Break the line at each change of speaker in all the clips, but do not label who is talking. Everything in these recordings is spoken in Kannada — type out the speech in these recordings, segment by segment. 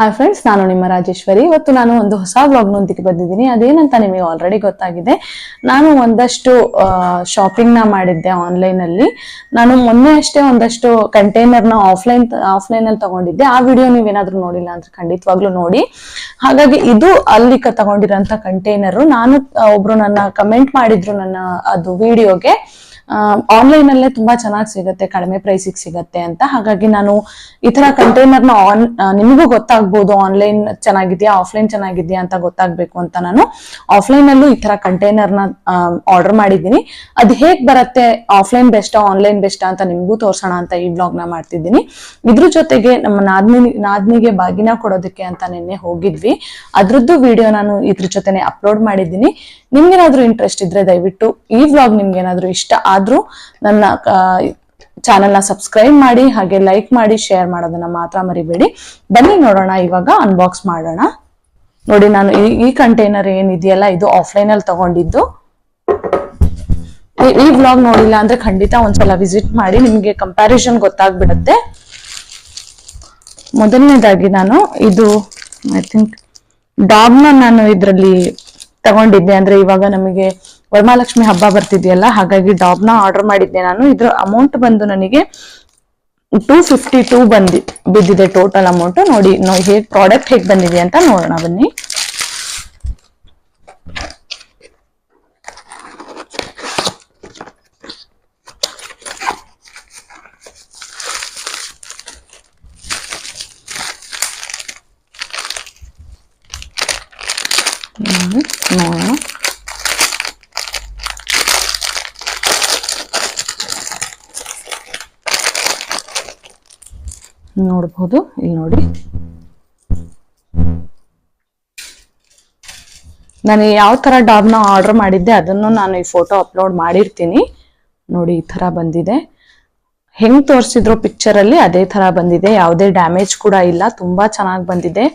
ಹಾಯ್ ಫ್ರೆಂಡ್ಸ್, ನಾನು ನಿಮ್ಮ ರಾಜೇಶ್ವರಿ. ಇವತ್ತು ನಾನು ಒಂದು ಹೊಸ ವ್ಲಾಗ್ನೊಂದಿಗೆ ಬಂದಿದ್ದೀನಿ. ಅದೇನಂತ ನಿಮಗೆ ಆಲ್ರೆಡಿ ಗೊತ್ತಾಗಿದೆ. ನಾನು ಒಂದಷ್ಟು ಶಾಪಿಂಗ್ ನ ಮಾಡಿದ್ದೆ ಆನ್ಲೈನ್ ಅಲ್ಲಿ. ನಾನು ಮೊನ್ನೆ ಅಷ್ಟೇ ಒಂದಷ್ಟು ಕಂಟೈನರ್ನ ಆಫ್ಲೈನ್ ಅಲ್ಲಿ ತಗೊಂಡಿದ್ದೆ. ಆ ವಿಡಿಯೋ ನೀವೇನಾದ್ರೂ ನೋಡಿಲ್ಲ ಅಂದ್ರೆ ಖಂಡಿತವಾಗ್ಲೂ ನೋಡಿ. ಹಾಗಾಗಿ ಇದು ಅಲ್ಲಿ ತಗೊಂಡಿರೋಂಥ ಕಂಟೈನರ್. ನಾನು ಒಬ್ರು ನನ್ನ ಕಮೆಂಟ್ ಮಾಡಿದ್ರು ನನ್ನ ಅದು ವಿಡಿಯೋಗೆ, ಆನ್ಲೈನ್ ಅಲ್ಲೇ ತುಂಬಾ ಚೆನ್ನಾಗಿ ಸಿಗುತ್ತೆ, ಕಡಿಮೆ ಪ್ರೈಸಿಗೆ ಸಿಗತ್ತೆ ಅಂತ. ಹಾಗಾಗಿ ನಾನು ಈ ತರ ಕಂಟೈನರ್ ನ ನಿಮಗೂ ಗೊತ್ತಾಗ್ಬೋದು ಆನ್ಲೈನ್ ಚೆನ್ನಾಗಿದ್ಯಾ ಆಫ್ಲೈನ್ ಚೆನ್ನಾಗಿದ್ಯಾ ಅಂತ ಗೊತ್ತಾಗ್ಬೇಕು ಅಂತ ನಾನು ಆಫ್ಲೈನ್ ಅಲ್ಲೂ ಈ ತರ ಕಂಟೈನರ್ ನ ಆರ್ಡರ್ ಮಾಡಿದ್ದೀನಿ. ಅದು ಹೇಗ್ ಬರುತ್ತೆ, ಆಫ್ಲೈನ್ ಬೆಸ್ಟಾ ಆನ್ಲೈನ್ ಬೆಸ್ಟಾ ಅಂತ ನಿಮ್ಗೂ ತೋರ್ಸೋಣ ಅಂತ ಈ ಬ್ಲಾಗ್ ನ ಮಾಡ್ತಿದ್ದೀನಿ. ಇದ್ರ ಜೊತೆಗೆ ನಮ್ಮ ನಾದ್ನಿಗೆ ಬಾಗಿನ ಕೊಡೋದಕ್ಕೆ ಅಂತ ನಿನ್ನೆ ಹೋಗಿದ್ವಿ. ಅದ್ರದ್ದು ವಿಡಿಯೋ ನಾನು ಇದ್ರ ಜೊತೆನೆ ಅಪ್ಲೋಡ್ ಮಾಡಿದ್ದೀನಿ. ನಿಮ್ಗೇನಾದ್ರೂ ಇಂಟ್ರೆಸ್ಟ್ ಇದ್ರೆ ದಯವಿಟ್ಟು ಈ ವ್ಲಾಗ್ ನಿಮ್ಗೇನಾದ್ರೂ ಇಷ್ಟ ಆದ್ರೂ ನನ್ನ ಚಾನೆಲ್ ನ ಸಬ್ಸ್ಕ್ರೈಬ್ ಮಾಡಿ, ಹಾಗೆ ಲೈಕ್ ಮಾಡಿ, ಶೇರ್ ಮಾಡೋದನ್ನ ಮಾತ್ರ ಮರಿಬೇಡಿ. ಬನ್ನಿ ನೋಡೋಣ, ಇವಾಗ ಅನ್ಬಾಕ್ಸ್ ಮಾಡೋಣ. ನೋಡಿ, ನಾನು ಈ ಕಂಟೈನರ್ ಏನಿದೆಯಲ್ಲ ಇದು ಆಫ್ಲೈನ್ ಅಲ್ಲಿ ತಗೊಂಡಿದ್ದು. ಈ ವ್ಲಾಗ್ ನೋಡಿಲ್ಲ ಅಂದ್ರೆ ಖಂಡಿತ ಒಂದ್ಸಲ ವಿಸಿಟ್ ಮಾಡಿ, ನಿಮ್ಗೆ ಕಂಪ್ಯಾರಿಸನ್ ಗೊತ್ತಾಗ್ಬಿಡುತ್ತೆ. ಮೊದಲನೇದಾಗಿ ನಾನು ಇದು ಐ ಥಿಂಕ್ ಡಾಗ್ನ ನಾನು ಇದ್ರಲ್ಲಿ ತಗೊಂಡಿದ್ದೆ. ಅಂದ್ರೆ ಇವಾಗ ನಮಗೆ ವರಮಹಾಲಕ್ಷ್ಮಿ ಹಬ್ಬ ಬರ್ತಿದ್ಯಲ್ಲ, ಹಾಗಾಗಿ ಡಾಬ್ನ ಆರ್ಡರ್ ಮಾಡಿದ್ದೆ ನಾನು. ಇದ್ರ ಅಮೌಂಟ್ ಬಂದು ನನಗೆ 252 ಬಿದ್ದಿದೆ ಟೋಟಲ್ ಅಮೌಂಟ್. ನೋಡಿ ಹೇಗ್ ಪ್ರಾಡಕ್ಟ್ ಹೇಗ್ ಬಂದಿದೆ ಅಂತ ನೋಡೋಣ ಬನ್ನಿ. ನೋಡೋಣ. ನೋಡಬಹುದು, ಇಲ್ಲಿ ನೋಡಿ. ನಾನು ಯಾವ ತರ ಡಾಬ್ನ ಆರ್ಡರ್ ಮಾಡಿದ್ದೆ ಅದನ್ನು ನಾನು ಈ ಫೋಟೋ ಅಪ್ಲೋಡ್ ಮಾಡಿರ್ತೀನಿ. ನೋಡಿ, ಈ ತರ ಬಂದಿದೆ. ಹೆಂಗ್ ತೋರಿಸಿದ್ರು ಪಿಕ್ಚರ್ ಅಲ್ಲಿ ಅದೇ ತರ ಬಂದಿದೆ. ಯಾವುದೇ ಡ್ಯಾಮೇಜ್ ಕೂಡ ಇಲ್ಲ. ತುಂಬಾ ಚೆನ್ನಾಗಿ ಬಂದಿದೆ.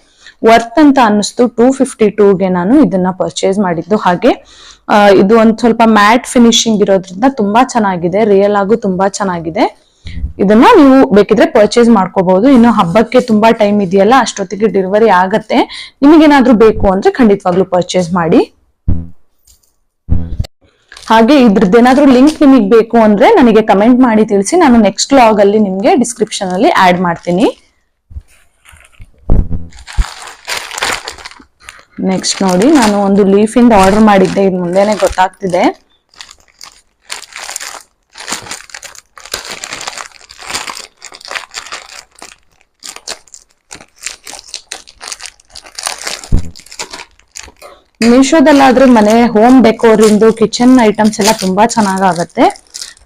ವರ್ತ್ ಅಂತ ಅನ್ನಿಸ್ತು. 252ಗೆ ನಾನು ಇದನ್ನ ಪರ್ಚೇಸ್ ಮಾಡಿದ್ದು. ಹಾಗೆ ಇದು ಒಂದ್ ಸ್ವಲ್ಪ ಮ್ಯಾಟ್ ಫಿನಿಶಿಂಗ್ ಇರೋದ್ರಿಂದ ತುಂಬಾ ಚೆನ್ನಾಗಿದೆ. ರಿಯಲ್ ಆಗು ತುಂಬಾ ಚೆನ್ನಾಗಿದೆ. ಇದನ್ನ ನೀವು ಬೇಕಿದ್ರೆ ಪರ್ಚೇಸ್ ಮಾಡ್ಕೋಬಹುದು. ಇನ್ನು ಹಬ್ಬಕ್ಕೆ ತುಂಬಾ ಟೈಮ್ ಇದೆಯಲ್ಲ, ಅಷ್ಟೊತ್ತಿಗೆ ಡೆಲಿವರಿ ಆಗತ್ತೆ. ನಿಮಗೇನಾದ್ರೂ ಬೇಕು ಅಂದ್ರೆ ಖಂಡಿತವಾಗ್ಲೂ ಪರ್ಚೇಸ್ ಮಾಡಿ. ಹಾಗೆ ಇದ್ರದ್ದೇನಾದ್ರೂ ಲಿಂಕ್ ನಿಮಗೆ ಬೇಕು ಅಂದ್ರೆ ನನಗೆ ಕಮೆಂಟ್ ಮಾಡಿ ತಿಳಿಸಿ. ನಾನು ನೆಕ್ಸ್ಟ್ ವ್ಲಾಗ್ ಅಲ್ಲಿ ನಿಮ್ಗೆ ಡಿಸ್ಕ್ರಿಪ್ಷನ್ ಅಲ್ಲಿ ಆಡ್ ಮಾಡ್ತೀನಿ. ನೆಕ್ಸ್ಟ್ ನೋಡಿ, ನಾನು ಒಂದು ಲೀಫ್ ಇಂದ ಆರ್ಡರ್ ಮಾಡಿದ್ದೆ. ಇದು ಮುಂದೆನೆ ಗೊತ್ತಾಗ್ತಿದೆ. ಮೀಶೋದಲ್ಲಾದ್ರೆ ಮನೆ ಹೋಮ್ ಡೆಕೋರ್ ಇಂದು ಕಿಚನ್ ಐಟಮ್ಸ್ ಎಲ್ಲ ತುಂಬಾ ಚೆನ್ನಾಗಾಗತ್ತೆ.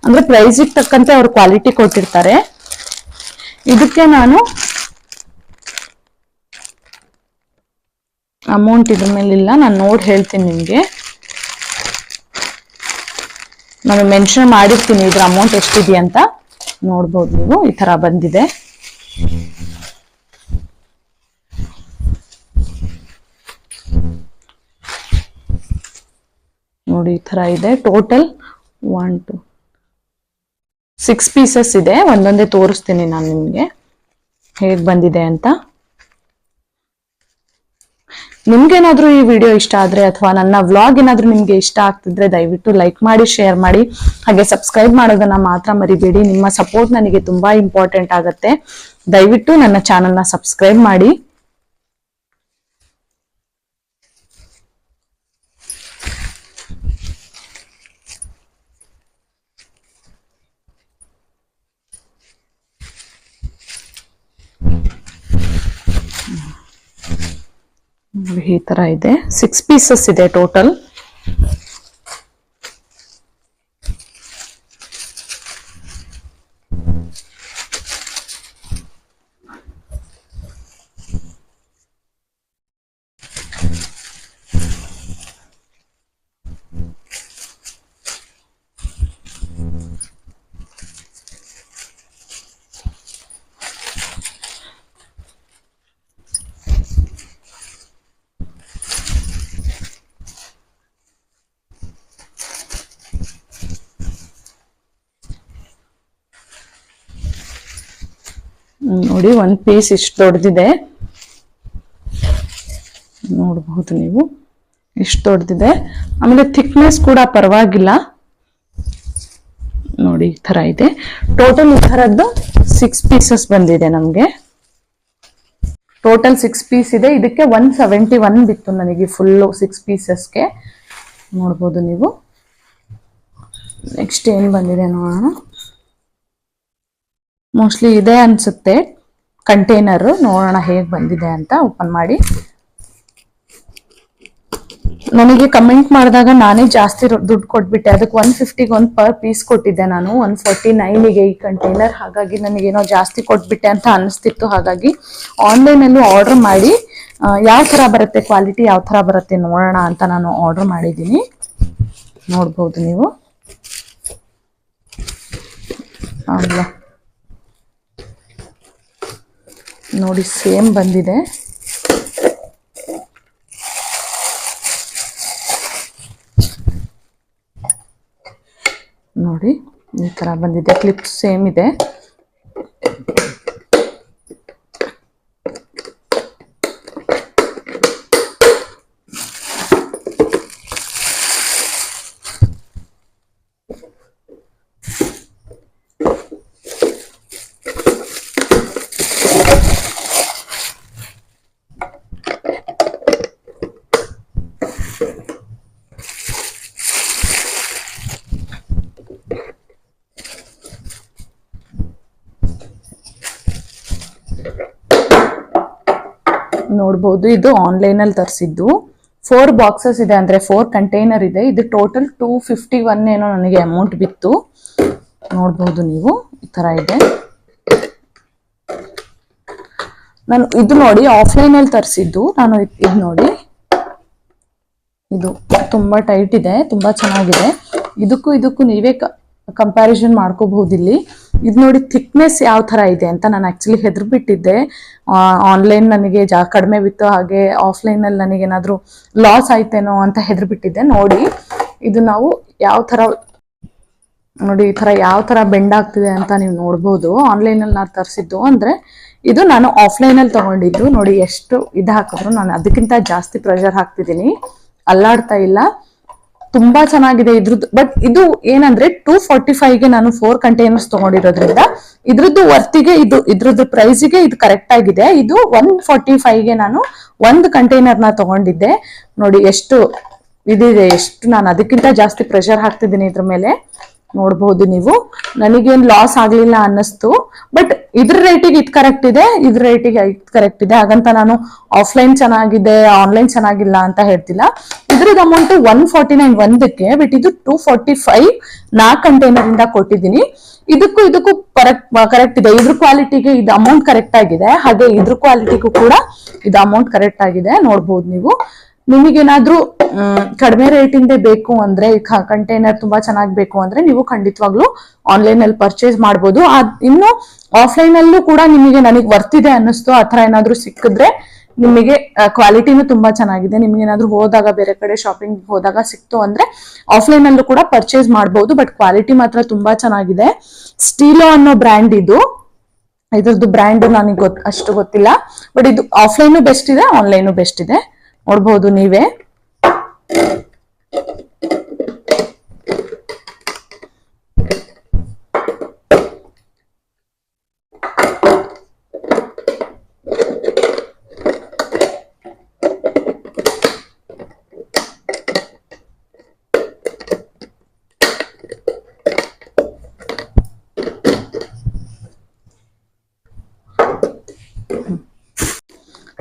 ಅಂದ್ರೆ ಪ್ರೈಸಿಗೆ ತಕ್ಕಂತೆ ಅವ್ರು ಕ್ವಾಲಿಟಿ ಕೊಟ್ಟಿರ್ತಾರೆ. ಇದಕ್ಕೆ ನಾನು ಅಮೌಂಟ್ ಇದ್ರ ಮೇಲೆ ಇಲ್ಲ, ನಾನು ನೋಡಿ ಹೇಳ್ತೀನಿ ನಿಮ್ಗೆ. ನಾನು ಮೆನ್ಷನ್ ಮಾಡಿರ್ತೀನಿ ಇದ್ರ ಅಮೌಂಟ್ ಎಷ್ಟಿದೆ ಅಂತ. ನೋಡ್ಬೋದು ನೀವು, ಈ ತರ ಬಂದಿದೆ. ನೋಡಿ, ಈ ತರ ಇದೆ. ಟೋಟಲ್ 1 2 6 ಪೀಸಸ್ ಇದೆ. ಒಂದೊಂದೇ ತೋರಿಸ್ತೀನಿ ನಾನು ನಿಮ್ಗೆ ಹೇಗ್ ಬಂದಿದೆ ಅಂತ. ನಿಮ್ಗೇನಾದ್ರೂ ಈ ವಿಡಿಯೋ ಇಷ್ಟ ಆದ್ರೆ ಅಥವಾ ನನ್ನ ವ್ಲಾಗ್ ಏನಾದ್ರೂ ನಿಮ್ಗೆ ಇಷ್ಟ ಆಗ್ತಿದ್ರೆ ದಯವಿಟ್ಟು ಲೈಕ್ ಮಾಡಿ, ಶೇರ್ ಮಾಡಿ, ಹಾಗೆ ಸಬ್ಸ್ಕ್ರೈಬ್ ಮಾಡೋದನ್ನ ಮಾತ್ರ ಮರಿಬೇಡಿ. ನಿಮ್ಮ ಸಪೋರ್ಟ್ ನನಗೆ ತುಂಬಾ ಇಂಪಾರ್ಟೆಂಟ್ ಆಗುತ್ತೆ. ದಯವಿಟ್ಟು ನನ್ನ ಚಾನೆಲ್ ನ ಸಬ್ಸ್ಕ್ರೈಬ್ ಮಾಡಿ. ಈ ತರ ಇದೆ. 6 ಪೀಸಸ್ ಇದೆ ಟೋಟಲ್. ನೋಡಿ, ಒಂದು ಪೀಸ್ ಇಷ್ಟು ದೊಡ್ಡದಿದೆ. ನೋಡಬಹುದು ನೀವು ಇಷ್ಟು ದೊಡ್ಡದಿದೆ. ಆಮೇಲೆ ಥಿಕ್ನೆಸ್ ಕೂಡ ಪರವಾಗಿಲ್ಲ ನೋಡಿ, ಈ ತರ ಇದೆ. ಟೋಟಲ್ ಈ ತರದ್ದು 6 ಪೀಸಸ್ ಬಂದಿದೆ ನಮ್ಗೆ. ಟೋಟಲ್ 6 ಪೀಸ್ ಇದೆ. ಇದಕ್ಕೆ 171 ಬಿತ್ತು ನನಗೆ ಫುಲ್ಲು 6 ಪೀಸಸ್ಗೆ. ನೋಡ್ಬೋದು ನೀವು. ನೆಕ್ಸ್ಟ್ ಏನ್ ಬಂದಿದೆ ನೋಡೋಣ. ಮೋಸ್ಟ್ಲಿ ಇದೆ ಅನ್ಸುತ್ತೆ ಕಂಟೈನರ್. ನೋಡೋಣ ಹೇಗೆ ಬಂದಿದೆ ಅಂತ ಓಪನ್ ಮಾಡಿ. ನನಗೆ ಕಮೆಂಟ್ ಮಾಡಿದಾಗ ನಾನೇ ಜಾಸ್ತಿ ದುಡ್ಡು ಕೊಟ್ಬಿಟ್ಟೆ. ಅದಕ್ಕೆ 150ಗೆ ಒಂದು ಪರ್ ಪೀಸ್ ಕೊಟ್ಟಿದ್ದೆ ನಾನು, 149ಗೆ ಈ ಕಂಟೈನರ್. ಹಾಗಾಗಿ ನನಗೇನೋ ಜಾಸ್ತಿ ಕೊಟ್ಬಿಟ್ಟೆ ಅಂತ ಅನಿಸ್ತಿತ್ತು. ಹಾಗಾಗಿ ಆನ್ಲೈನಲ್ಲೂ ಆರ್ಡರ್ ಮಾಡಿ ಯಾವ ಥರ ಬರುತ್ತೆ, ಕ್ವಾಲಿಟಿ ಯಾವ ಥರ ಬರುತ್ತೆ ನೋಡೋಣ ಅಂತ ನಾನು ಆರ್ಡರ್ ಮಾಡಿದ್ದೀನಿ. ನೋಡ್ಬೋದು ನೀವು. ಅಲ್ಲ ನೋಡಿ, ಸೇಮ್ ಬಂದಿದೆ. ನೋಡಿ ಈ ತರ ಬಂದಿದೆ. ಕ್ಲಿಪ್ಸ್ ಸೇಮ್ ಇದೆ. ನೋಡ್ಬೋದು, ಇದು ಆನ್ಲೈನ್ ಅಲ್ಲಿ ತರಿಸಿದ್ದು. 4 ಬಾಕ್ಸಸ್ ಇದೆ, ಅಂದ್ರೆ 4 ಕಂಟೈನರ್ ಇದೆ. ಇದು ಟೋಟಲ್ 251 ಏನೋ ನನಗೆ ಅಮೌಂಟ್ ಬಿತ್ತು. ನೋಡ್ಬೋದು ನೀವು, ಈ ತರ ಇದೆ. ನಾನು ಇದು ನೋಡಿ ಆಫ್ಲೈನ್ ಅಲ್ಲಿ ತರಿಸಿದ್ದು. ನಾನು ಇದು ನೋಡಿ, ಇದು ತುಂಬಾ ಟೈಟ್ ಇದೆ, ತುಂಬಾ ಚೆನ್ನಾಗಿದೆ. ಇದಕ್ಕೂ ನೀವೇ ಕಂಪ್ಯಾರಿಸನ್ ಮಾಡ್ಕೋಬಹುದು ಇಲ್ಲಿ. ಇದು ನೋಡಿ ಥಿಕ್ನೆಸ್ ಯಾವ ತರ ಇದೆ ಅಂತ. ನಾನು ಆಕ್ಚುಲಿ ಹೆದರ್ಬಿಟ್ಟಿದ್ದೆ. ಆನ್ಲೈನ್ ನನಗೆ ಕಡಿಮೆ ಬಿತ್ತು, ಹಾಗೆ ಆಫ್ಲೈನ್ ಅಲ್ಲಿ ನನಗೇನಾದ್ರೂ ಲಾಸ್ ಆಯ್ತೇನೋ ಅಂತ ಹೆದರ್ಬಿಟ್ಟಿದ್ದೆ. ನೋಡಿ ಇದು ನಾವು ಯಾವ ತರ, ನೋಡಿ ಈ ತರ ಯಾವ ತರ ಬೆಂಡ್ ಆಗ್ತಿದೆ ಅಂತ ನೀವು ನೋಡ್ಬೋದು. ಆನ್ಲೈನ್ ಅಲ್ಲಿ ನಾನು ತರಿಸಿದ್ದು, ಅಂದ್ರೆ ಇದು ನಾನು ಆಫ್ಲೈನ್ ಅಲ್ಲಿ ತಗೊಂಡಿದ್ದು. ನೋಡಿ ಎಷ್ಟು ಇದು ಹಾಕಿದ್ರು ನಾನು ಅದಕ್ಕಿಂತ ಜಾಸ್ತಿ ಪ್ರೆಷರ್ ಹಾಕ್ತಿದ್ದೀನಿ, ಅಲ್ಲಾಡ್ತಾ ಇಲ್ಲ. ತುಂಬಾ ಚೆನ್ನಾಗಿದೆ ಇದ್ರದ್ದು. ಬಟ್ ಇದು ಏನಂದ್ರೆ 245ಗೆ ನಾನು 4 ಕಂಟೈನರ್ಸ್ ತಗೊಂಡಿರೋದ್ರಿಂದ ಇದ್ರದ್ದು ವರ್ತಿಗೆ, ಇದ್ರದ್ದು ಪ್ರೈಸಿಗೆ ಇದು ಕರೆಕ್ಟ್ ಆಗಿದೆ. ಇದು 145ಗೆ ನಾನು 1 ಕಂಟೈನರ್ ನ ತಗೊಂಡಿದ್ದೆ. ನೋಡಿ ಎಷ್ಟು ಇದಿದೆ, ಎಷ್ಟು ನಾನು ಅದಕ್ಕಿಂತ ಜಾಸ್ತಿ ಪ್ರೆಷರ್ ಹಾಕ್ತಿದ್ದೀನಿ ಇದ್ರ ಮೇಲೆ. ನೋಡ್ಬಹುದು ನೀವು. ನನಗೇನ್ ಲಾಸ್ ಆಗ್ಲಿಲ್ಲ ಅನ್ನಿಸ್ತು. ಬಟ್ ಇದ್ರ ರೇಟಿಗೆ ಇದು ಕರೆಕ್ಟ್ ಇದೆ, ಇದ್ರ ರೇಟಿಗೆ ಇದು ಕರೆಕ್ಟ್ ಇದೆ. ಹಾಗಂತ ನಾನು ಆಫ್ಲೈನ್ ಚೆನ್ನಾಗಿದೆ ಆನ್ಲೈನ್ ಚೆನ್ನಾಗಿಲ್ಲ ಅಂತ ಹೇಳ್ತಿಲ್ಲ. ಇದ್ರದ್ದು ಅಮೌಂಟ್ 149 ಒಂದಕ್ಕೆ, ಬಟ್ ಇದು 245 4 ಕಂಟೈನರ್ ಇಂದ ಕೊಟ್ಟಿದ್ದೀನಿ. ಇದಕ್ಕೂ ಕರೆಕ್ಟ್ ಇದೆ. ಇದ್ರ ಕ್ವಾಲಿಟಿಗೆ ಇದು ಅಮೌಂಟ್ ಕರೆಕ್ಟ್ ಆಗಿದೆ, ಹಾಗೆ ಇದ್ರ ಕ್ವಾಲಿಟಿಗೂ ಕೂಡ ಇದು ಅಮೌಂಟ್ ಕರೆಕ್ಟ್ ಆಗಿದೆ. ನೋಡ್ಬೋದು ನೀವು. ನಿಮಗೇನಾದ್ರೂ ಕಡಿಮೆ ರೇಟಿಂದ ಬೇಕು ಅಂದ್ರೆ, ಕಂಟೈನರ್ ತುಂಬಾ ಚೆನ್ನಾಗಿ ಬೇಕು ಅಂದ್ರೆ ನೀವು ಖಂಡಿತವಾಗ್ಲೂ ಆನ್ಲೈನ್ ಅಲ್ಲಿ ಪರ್ಚೇಸ್ ಮಾಡ್ಬೋದು. ಇನ್ನು ಆಫ್ಲೈನ್ ಅಲ್ಲೂ ಕೂಡ ನಿಮಗೆ ನನಗೆ ವರ್ತಿದೆ ಅನ್ನಿಸ್ತು ಆ ತರ ಏನಾದ್ರೂ ಸಿಕ್ಕಿದ್ರೆ, ನಿಮಗೆ ಕ್ವಾಲಿಟಿನೂ ತುಂಬಾ ಚೆನ್ನಾಗಿದೆ, ನಿಮ್ಗೆ ಏನಾದ್ರೂ ಹೋದಾಗ ಬೇರೆ ಕಡೆ ಶಾಪಿಂಗ್ ಹೋದಾಗ ಸಿಕ್ತು ಅಂದ್ರೆ ಆಫ್ಲೈನ್ ಅಲ್ಲೂ ಕೂಡ ಪರ್ಚೇಸ್ ಮಾಡಬಹುದು. ಬಟ್ ಕ್ವಾಲಿಟಿ ಮಾತ್ರ ತುಂಬಾ ಚೆನ್ನಾಗಿದೆ. ಸ್ಟೀಲೋ ಅನ್ನೋ ಬ್ರ್ಯಾಂಡ್ ಇದು. ಇದ್ರದ್ದು ಬ್ರ್ಯಾಂಡ್ ನನಗೆ ಅಷ್ಟು ಗೊತ್ತಿಲ್ಲ. ಬಟ್ ಇದು ಆಫ್ಲೈನು ಬೆಸ್ಟ್ ಇದೆ, ಆನ್ಲೈನು ಬೆಸ್ಟ್ ಇದೆ. ನೋಡ್ಬಹುದು ನೀವೇ.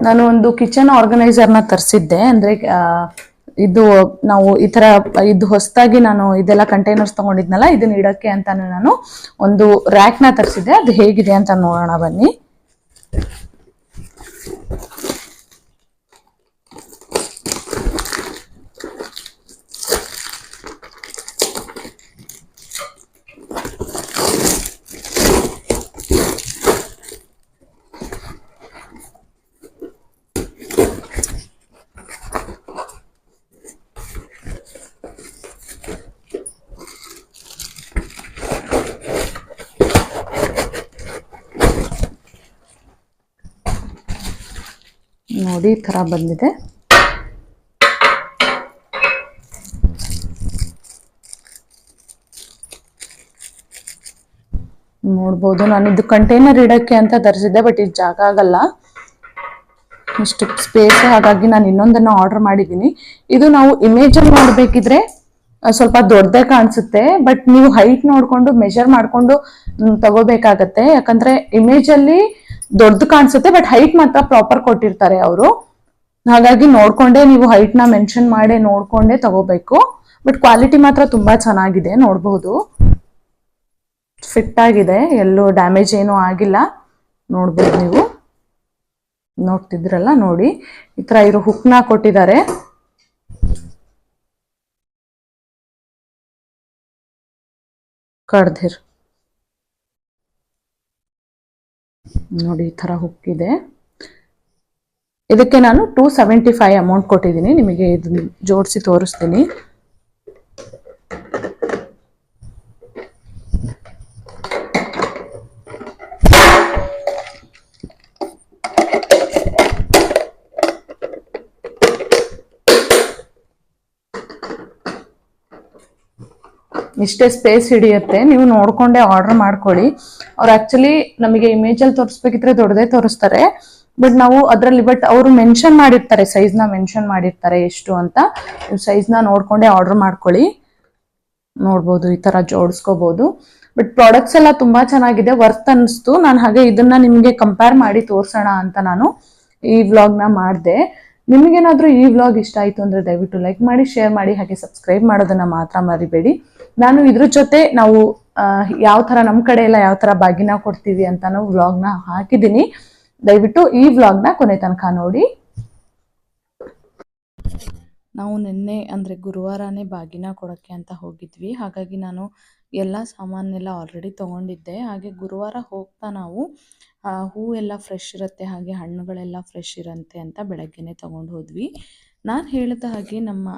ನಾನು ಒಂದು ಕಿಚನ್ ಆರ್ಗನೈಸರ್ ನ ತರಿಸಿದ್ದೆ. ಅಂದ್ರೆ ಇದು ನಾವು ಈ ತರ ಇದು ಹೊಸದಾಗಿ ನಾನು ಇದೆಲ್ಲ ಕಂಟೈನರ್ಸ್ ತಗೊಂಡಿದ್ನಲ್ಲ, ಇದನ್ನ ಇಡಕ್ಕೆ ಅಂತ ನಾನು ಒಂದು ರ್ಯಾಕ್ ನ ತರಿಸಿದ್ದೆ. ಅದು ಹೇಗಿದೆ ಅಂತ ನೋಡೋಣ ಬನ್ನಿ. ನೋಡಿ ಈ ತರ ಬಂದಿದೆ. ನೋಡ್ಬೋದು. ನಾನು ಇದು ಕಂಟೈನರ್ ಇಡಕ್ಕೆ ಅಂತ ತರಿಸಿದ್ದೆ, ಬಟ್ ಇದು ಜಾಗ ಆಗಲ್ಲ, ಇಷ್ಟು ಸ್ಪೇಸ್. ಹಾಗಾಗಿ ನಾನು ಇನ್ನೊಂದನ್ನು ಆರ್ಡರ್ ಮಾಡಿದ್ದೀನಿ. ಇದು ನಾವು ಇಮೇಜಲ್ಲಿ ನೋಡ್ಬೇಕಿದ್ರೆ ಸ್ವಲ್ಪ ದೊಡ್ಡದೇ ಕಾಣಿಸುತ್ತೆ, ಬಟ್ ನೀವು ಹೈಟ್ ನೋಡ್ಕೊಂಡು ಮೆಜರ್ ಮಾಡ್ಕೊಂಡು ತಗೋಬೇಕಾಗತ್ತೆ. ಯಾಕಂದ್ರೆ ಇಮೇಜ್ ಅಲ್ಲಿ ದೊಡ್ಡದು ಕಾಣಿಸುತ್ತೆ, ಬಟ್ ಹೈಟ್ ಮಾತ್ರ ಪ್ರಾಪರ್ ಕೊಟ್ಟಿರ್ತಾರೆ ಅವರು. ಹಾಗಾಗಿ ನೋಡ್ಕೊಂಡೆ ನೀವು ಹೈಟ್ ನ ಮೆನ್ಷನ್ ಮಾಡಿ ನೋಡ್ಕೊಂಡೆ ತಗೋಬೇಕು. ಬಟ್ ಕ್ವಾಲಿಟಿ ಮಾತ್ರ ತುಂಬಾ ಚೆನ್ನಾಗಿದೆ, ನೋಡಬಹುದು. ಫಿಟ್ ಆಗಿದೆ, ಎಲ್ಲೂ ಡ್ಯಾಮೇಜ್ ಏನೂ ಆಗಿಲ್ಲ. ನೋಡ್ಬೋದು, ನೀವು ನೋಡ್ತಿದ್ರಲ್ಲ, ನೋಡಿ ಈ ತರ ಇರೋ ಹುಕ್ನ ಕೊಟ್ಟಿದ್ದಾರೆ. ಕಡ್ದಿರ್ ನೋಡಿ, ಈ ತರ ಹುಕ್ ಇದೆ. ಇದಕ್ಕೆ ನಾನು 275 ಅಮೌಂಟ್ ಕೊಟ್ಟಿದ್ದೀನಿ. ನಿಮಗೆ ಇದು ಜೋಡಿಸಿ ತೋರಿಸ್ತೀನಿ. ಇಷ್ಟೇ ಸ್ಪೇಸ್ ಹಿಡಿಯುತ್ತೆ, ನೀವು ನೋಡ್ಕೊಂಡೆ ಆರ್ಡರ್ ಮಾಡ್ಕೊಳ್ಳಿ. ಅವ್ರು ಆಕ್ಚುಲಿ ನಮಗೆ ಇಮೇಜಲ್ಲಿ ತೋರಿಸ್ಬೇಕಿದ್ರೆ ದೊಡ್ಡದೇ ತೋರಿಸ್ತಾರೆ, ಬಟ್ ನಾವು ಅದರಲ್ಲಿ ಅವರು ಮೆನ್ಷನ್ ಮಾಡಿರ್ತಾರೆ, ಸೈಜ್ನ ಮೆನ್ಷನ್ ಮಾಡಿರ್ತಾರೆ ಎಷ್ಟು ಅಂತ. ಸೈಜ್ನ ನೋಡ್ಕೊಂಡೆ ಆರ್ಡರ್ ಮಾಡ್ಕೊಳ್ಳಿ. ನೋಡ್ಬೋದು, ಈ ತರ ಜೋಡಿಸ್ಕೋಬಹುದು. ಬಟ್ ಪ್ರಾಡಕ್ಟ್ಸ್ ಎಲ್ಲ ತುಂಬಾ ಚೆನ್ನಾಗಿದೆ, ವರ್ತ್ ಅನಿಸ್ತು. ನಾನು ಹಾಗೆ ಇದನ್ನ ನಿಮಗೆ ಕಂಪೇರ್ ಮಾಡಿ ತೋರ್ಸೋಣ ಅಂತ ನಾನು ಈ ವ್ಲಾಗ್ನ ಮಾಡಿದೆ. ನಿಮಗೇನಾದ್ರೂ ಈ ವ್ಲಾಗ್ ಇಷ್ಟ ಆಯ್ತು ಅಂದ್ರೆ ದಯವಿಟ್ಟು ಲೈಕ್ ಮಾಡಿ, ಶೇರ್ ಮಾಡಿ, ಹಾಗೆ ಸಬ್ಸ್ಕ್ರೈಬ್ ಮಾಡೋದನ್ನ ಮಾತ್ರ ಮರಿಬೇಡಿ. ನಾನು ಇದ್ರ ಜೊತೆ ನಾವು ಯಾವ ತರ ನಮ್ಮ ಕಡೆ ಎಲ್ಲ ಯಾವ ತರ ಬಾಗಿನ ಕೊಡ್ತೀವಿ ಅಂತಾನು ವ್ಲಾಗ್ನ ಹಾಕಿದ್ದೀನಿ. ದಯವಿಟ್ಟು ಈ ವ್ಲಾಗ್ನ ಕೊನೆ ತನಕ ನೋಡಿ. ನಾವು ನಿನ್ನೆ ಅಂದರೆ ಗುರುವಾರನೇ ಬಾಗಿನ ಕೊಡೋಕ್ಕೆ ಅಂತ ಹೋಗಿದ್ವಿ. ಹಾಗಾಗಿ ನಾನು ಎಲ್ಲ ಸಾಮಾನೆಲ್ಲ ಆಲ್ರೆಡಿ ತೊಗೊಂಡಿದ್ದೆ. ಹಾಗೆ ಗುರುವಾರ ಹೋಗ್ತಾ ನಾವು ಹೂ ಎಲ್ಲ ಫ್ರೆಶ್ ಇರುತ್ತೆ, ಹಾಗೆ ಹಣ್ಣುಗಳೆಲ್ಲ ಫ್ರೆಶ್ ಇರುತ್ತೆ ಅಂತ ಬೆಳಗ್ಗೆನೇ ತೊಗೊಂಡು ಹೋದ್ವಿ. ನಾನು ಹೇಳಿದ ಹಾಗೆ ನಮ್ಮ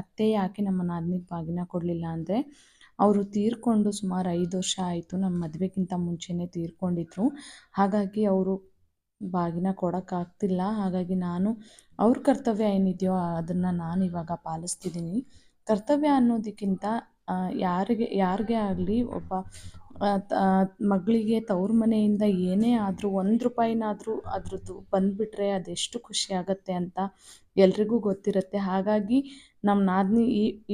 ಅತ್ತೆ ಯಾಕೆ ನಮ್ಮ ನಾದಿನಿಗೆ ಬಾಗಿನ ಕೊಡಲಿಲ್ಲ ಅಂದರೆ, ಅವರು ತೀರ್ಕೊಂಡು ಸುಮಾರು 5 ವರ್ಷ ಆಯಿತು. ನಮ್ಮ ಮದುವೆಗಿಂತ ಮುಂಚೆನೇ ತೀರ್ಕೊಂಡಿದ್ರು. ಹಾಗಾಗಿ ಅವರು ಬಾಗಿನ ಕೊಡೋಕ್ಕಾಗ್ತಿಲ್ಲ. ಹಾಗಾಗಿ ನಾನು ಅವ್ರ ಕರ್ತವ್ಯ ಏನಿದೆಯೋ ಅದನ್ನು ನಾನು ಇವಾಗ ಪಾಲಿಸ್ತಿದ್ದೀನಿ. ಕರ್ತವ್ಯ ಅನ್ನೋದಕ್ಕಿಂತ ಯಾರಿಗೆ ಆಗಲಿ ಒಬ್ಬ ಮಗಳಿಗೆ ತವ್ರ ಮನೆಯಿಂದ ಏನೇ ಆದರೂ 1 ರೂಪಾಯಿನಾದರೂ ಅದ್ರದ್ದು ಬಂದುಬಿಟ್ರೆ ಅದೆಷ್ಟು ಖುಷಿ ಆಗುತ್ತೆ ಅಂತ ಎಲ್ರಿಗೂ ಗೊತ್ತಿರುತ್ತೆ. ಹಾಗಾಗಿ ನಮ್ಮ ನಾದಿನಿ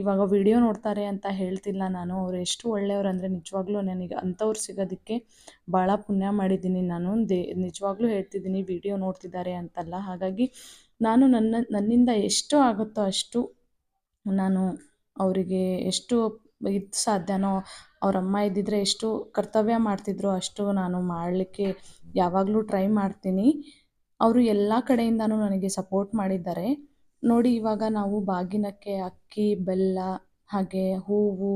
ಇವಾಗ ವಿಡಿಯೋ ನೋಡ್ತಾರೆ ಅಂತ ಹೇಳ್ತಿಲ್ಲ ನಾನು. ಅವ್ರು ಎಷ್ಟು ಒಳ್ಳೆಯವ್ರು ಅಂದರೆ ನಿಜವಾಗ್ಲೂ ನನಗೆ ಅಂಥವ್ರು ಸಿಗೋದಕ್ಕೆ ಭಾಳ ಪುಣ್ಯ ಮಾಡಿದ್ದೀನಿ ನಾನು. ನಿಜವಾಗ್ಲೂ ಹೇಳ್ತಿದ್ದೀನಿ, ವಿಡಿಯೋ ನೋಡ್ತಿದ್ದಾರೆ ಅಂತಲ್ಲ. ಹಾಗಾಗಿ ನಾನು ನನ್ನಿಂದ ಎಷ್ಟು ಆಗುತ್ತೋ ಅಷ್ಟು ನಾನು ಅವರಿಗೆ ಎಷ್ಟು ಇದು ಸಾಧ್ಯನೋ, ಅವರಮ್ಮ ಇದ್ದಿದ್ರೆ ಎಷ್ಟು ಕರ್ತವ್ಯ ಮಾಡ್ತಿದ್ರು ಅಷ್ಟು ನಾನು ಮಾಡಲಿಕ್ಕೆ ಯಾವಾಗಲೂ ಟ್ರೈ ಮಾಡ್ತೀನಿ. ಅವರು ಎಲ್ಲ ಕಡೆಯಿಂದನೂ ನನಗೆ ಸಪೋರ್ಟ್ ಮಾಡಿದ್ದಾರೆ. ನೋಡಿ, ಇವಾಗ ನಾವು ಬಾಗಿನಕ್ಕೆ ಅಕ್ಕಿ, ಬೆಲ್ಲ, ಹಾಗೆ ಹೂವು,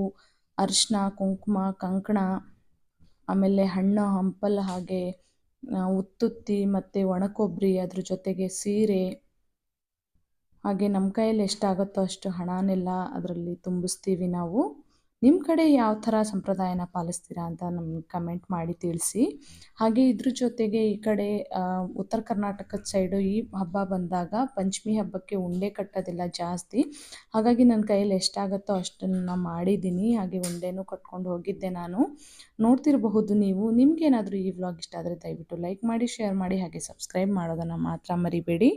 ಅರಿಶಿನ, ಕುಂಕುಮ, ಕಂಕಣ, ಆಮೇಲೆ ಹಣ್ಣು ಹಂಪಲು, ಹಾಗೆ ಉತ್ತುತ್ತಿ ಮತ್ತು ಒಣಕೊಬ್ಬರಿ, ಅದ್ರ ಜೊತೆಗೆ ಸೀರೆ, ಹಾಗೆ ನಮ್ಮ ಕೈಯಲ್ಲಿ ಎಷ್ಟಾಗುತ್ತೋ ಅಷ್ಟು ಹಣನೆಲ್ಲ ಅದರಲ್ಲಿ ತುಂಬಿಸ್ತೀವಿ ನಾವು. ನಿಮ್ಮ ಕಡೆ ಯಾವ ಥರ ಸಂಪ್ರದಾಯನ ಪಾಲಿಸ್ತೀರಾ ಅಂತ ನಮ್ಗೆ ಕಮೆಂಟ್ ಮಾಡಿ ತಿಳಿಸಿ. ಹಾಗೆ ಇದ್ರ ಜೊತೆಗೆ ಈ ಕಡೆ ಉತ್ತರ ಕರ್ನಾಟಕದ ಸೈಡು ಈ ಹಬ್ಬ ಬಂದಾಗ ಪಂಚಮಿ ಹಬ್ಬಕ್ಕೆ ಉಂಡೆ ಕಟ್ಟೋದಿಲ್ಲ ಜಾಸ್ತಿ. ಹಾಗಾಗಿ ನನ್ನ ಕೈಯಲ್ಲಿ ಎಷ್ಟಾಗುತ್ತೋ ಅಷ್ಟನ್ನು ಮಾಡಿದ್ದೀನಿ. ಹಾಗೆ ಉಂಡೆನೂ ಕಟ್ಕೊಂಡು ಹೋಗಿದ್ದೆ ನಾನು. ನೋಡ್ತಿರಬಹುದು ನೀವು. ನಿಮಗೇನಾದರೂ ಈ ವ್ಲಾಗ್ ಇಷ್ಟ ಆದರೆ ದಯವಿಟ್ಟು ಲೈಕ್ ಮಾಡಿ, ಶೇರ್ ಮಾಡಿ, ಹಾಗೆ ಸಬ್ಸ್ಕ್ರೈಬ್ ಮಾಡೋದನ್ನು ಮಾತ್ರ ಮರಿಬೇಡಿ.